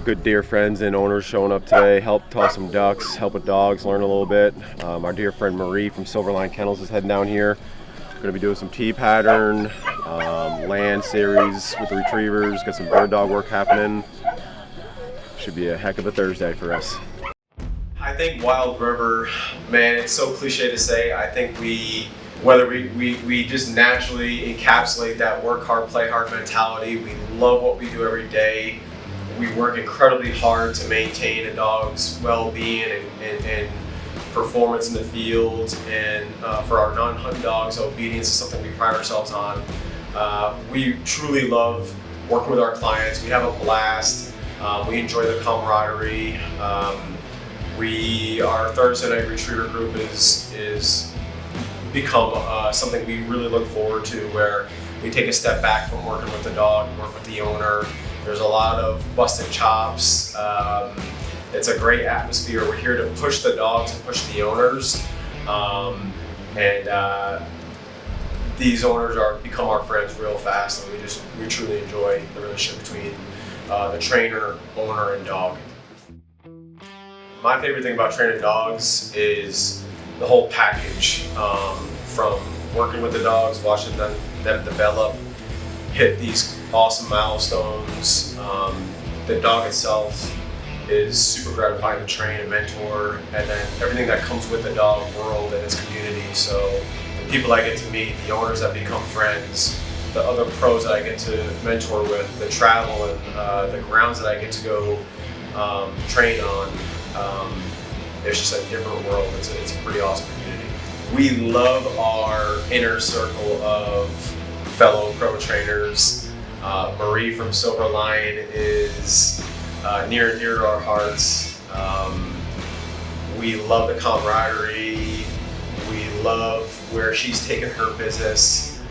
good dear friends and owners showing up today. Help toss some ducks, help with dogs, learn a little bit. Our dear friend Marie from Silverline Kennels is heading down here. Going to be doing some T-pattern, land series with the retrievers, got some bird dog work happening. Should be a heck of a Thursday for us. I think Wild River, man, it's so cliche to say. I think whether we just naturally encapsulate that work hard, play hard mentality. We love what we do every day. We work incredibly hard to maintain a dog's well-being and performance in the field. And for our non-hunt dogs, obedience is something we pride ourselves on. We truly love working with our clients. We have a blast. We enjoy the camaraderie. Our Thursday night retriever group is become something we really look forward to, where we take a step back from working with the dog and work with the owner. There's a lot of busted chops. It's a great atmosphere. We're here to push the dogs and push the owners. These owners become our friends real fast, and we truly enjoy the relationship between the trainer, owner, and dog. My favorite thing about training dogs is the whole package, from working with the dogs, watching them develop, hit these awesome milestones. The dog itself is super gratifying to train and mentor, and then everything that comes with the dog world and its community. So the people I get to meet, the owners that become friends, the other pros that I get to mentor with, the travel and the grounds that I get to go train on. It's just a different world. It's a pretty awesome community. We love our inner circle of fellow pro trainers. Marie from Silver Lion is near and dear to our hearts. We love the camaraderie. We love where she's taken her business.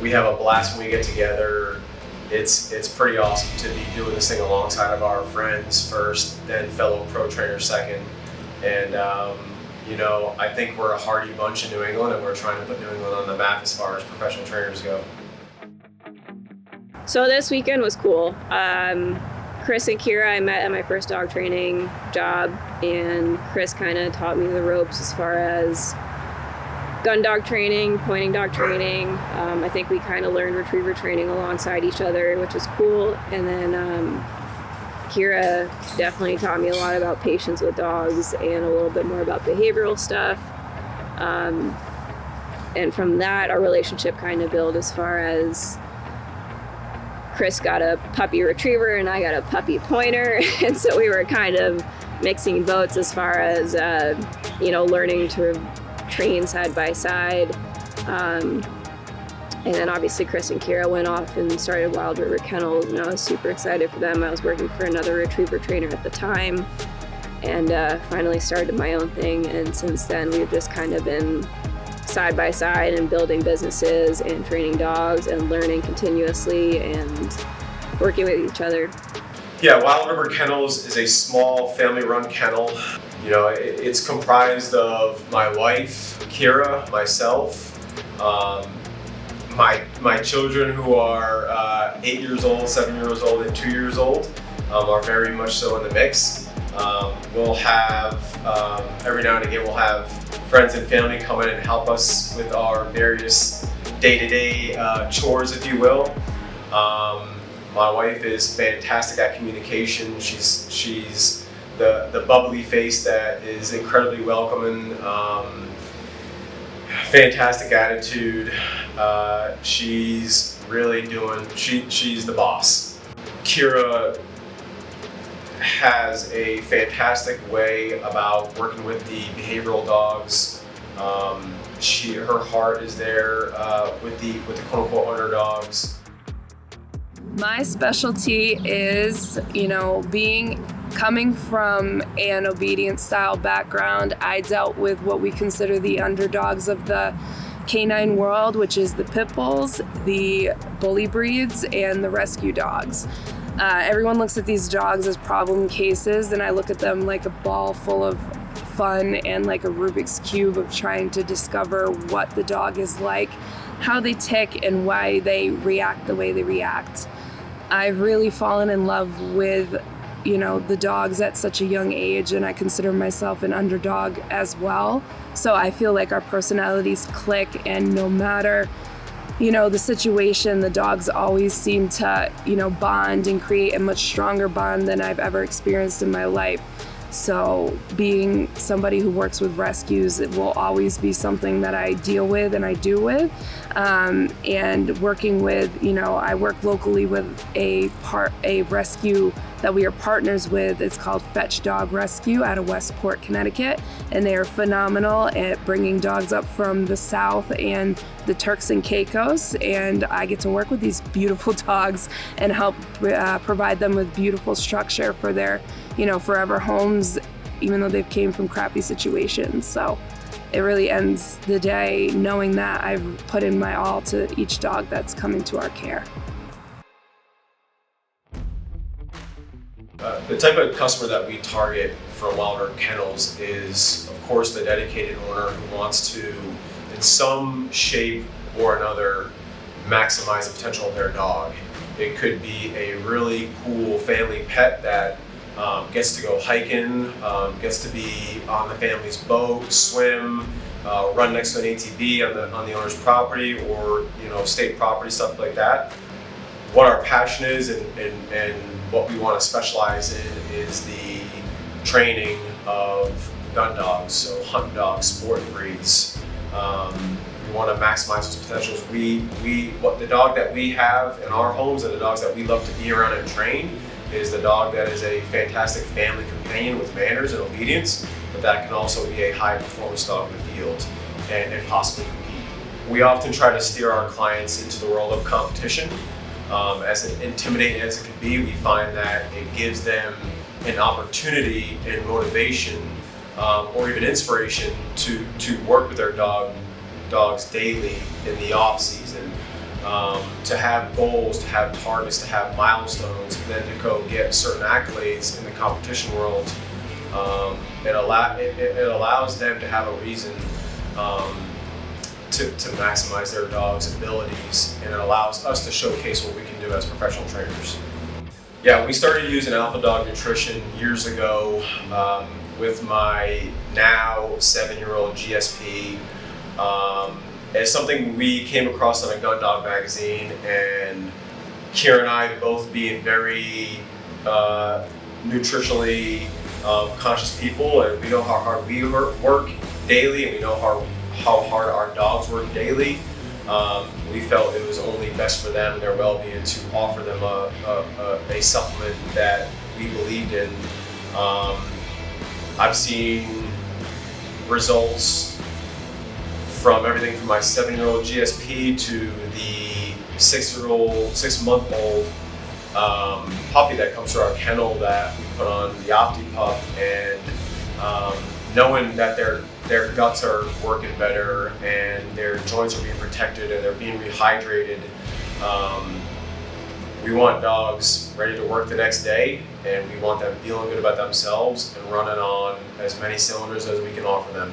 We have a blast when we get together. It's pretty awesome to be doing this thing alongside of our friends first, then fellow pro trainers second. And I think we're a hardy bunch in New England, and we're trying to put New England on the map as far as professional trainers go. So this weekend was cool. Chris and Kira I met at my first dog training job, and Chris kind of taught me the ropes as far as gun dog training, pointing dog training. I think we kind of learned retriever training alongside each other, which was cool. And then Kira definitely taught me a lot about patience with dogs and a little bit more about behavioral stuff. And from that, our relationship kind of built as far as Chris got a puppy retriever and I got a puppy pointer. And so we were kind of mixing boats as far as, learning to train side by side. And then obviously Chris and Kira went off and started Wild River Kennels, and I was super excited for them. I was working for another retriever trainer at the time, and finally started my own thing. And since then we've just kind of been side by side and building businesses and training dogs and learning continuously and working with each other. Yeah, Wild River Kennels is a small family-run kennel. It's comprised of my wife, Kira, myself, my children who are 8 years old, 7 years old, and 2 years old are very much so in the mix. We'll have, every now and again, we'll have friends and family come in and help us with our various day-to-day chores, if you will. My wife is fantastic at communication. She's the bubbly face that is incredibly welcoming. Fantastic attitude. She's really she's the boss. Kira has a fantastic way about working with the behavioral dogs. Her heart is there with the quote unquote underdogs. My specialty is, coming from an obedience style background, I dealt with what we consider the underdogs of the canine world, which is the pit bulls, the bully breeds, and the rescue dogs. Everyone looks at these dogs as problem cases, and I look at them like a ball full of fun and like a Rubik's Cube of trying to discover what the dog is like, how they tick, and why they react the way they react. I've really fallen in love with the dogs at such a young age, and I consider myself an underdog as well. So I feel like our personalities click, and no matter the situation, the dogs always seem to bond and create a much stronger bond than I've ever experienced in my life. So being somebody who works with rescues, it will always be something that I deal with and I do with. And working with, I work locally with a rescue that we are partners with. It's called Fetch Dog Rescue out of Westport, Connecticut. And they are phenomenal at bringing dogs up from the South and the Turks and Caicos. And I get to work with these beautiful dogs and help provide them with beautiful structure for their forever homes, even though they've came from crappy situations. So it really ends the day knowing that I've put in my all to each dog that's come into our care. The type of customer that we target from Wilder Kennels is, of course, the dedicated owner who wants to, in some shape or another, maximize the potential of their dog. It could be a really cool family pet that gets to go hiking, gets to be on the family's boat, swim, run next to an ATV on the owner's property, or state property, stuff like that. What our passion is and what we want to specialize in is the training of gun dogs, so hunt dogs, sport breeds. We want to maximize those potentials. What the dog that we have in our homes and the dogs that we love to be around and train is the dog that is a fantastic family companion with manners and obedience, but that can also be a high performance dog in the field and possibly compete. We often try to steer our clients into the world of competition. As intimidating as it can be, we find that it gives them an opportunity and motivation or even inspiration to work with their dogs daily in the off season. To have goals, to have targets, to have milestones, and then to go get certain accolades in the competition world. It allows them to have a reason to maximize their dog's abilities, and it allows us to showcase what we can do as professional trainers. Yeah, we started using Alpha Dog Nutrition years ago with my now 7-year-old GSP. It's something we came across on a gun dog magazine, and Kira and I, both being very nutritionally conscious people, and we know how hard we work daily, and we know how hard our dogs work daily. We felt it was only best for them and their well-being to offer them a supplement that we believed in. I've seen results from everything from my 7-year-old GSP to the 6-month-old puppy that comes through our kennel that we put on the Opti Pup, and knowing that their guts are working better and their joints are being protected and they're being rehydrated. We want dogs ready to work the next day, and we want them feeling good about themselves and running on as many cylinders as we can offer them.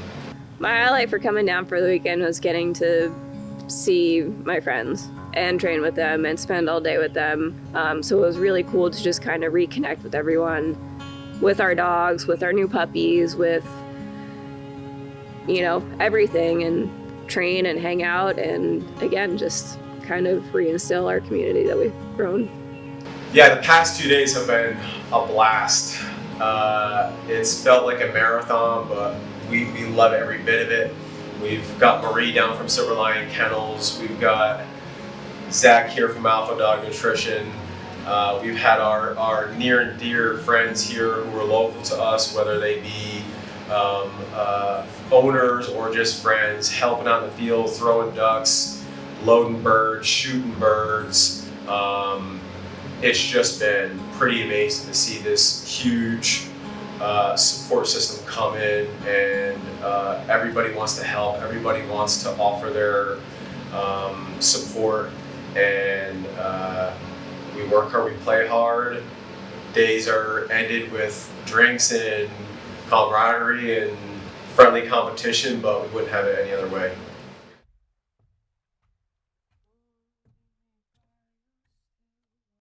My highlight for coming down for the weekend was getting to see my friends and train with them and spend all day with them. So it was really cool to just kind of reconnect with everyone, with our dogs, with our new puppies, with everything, and train and hang out, and again, just kind of reinstill our community that we've grown. Yeah, the past 2 days have been a blast. It's felt like a marathon, but we love every bit of it. We've got Marie down from Silver Lion Kennels. We've got Zach here from Alpha Dog Nutrition. We've had our near and dear friends here who are local to us, whether they be owners or just friends, helping out in the field, throwing ducks, loading birds, shooting birds. It's just been pretty amazing to see this huge support system come in, and everybody wants to help, everybody wants to offer their support, and we work hard, we play hard. Days are ended with drinks and camaraderie and friendly competition, but we wouldn't have it any other way.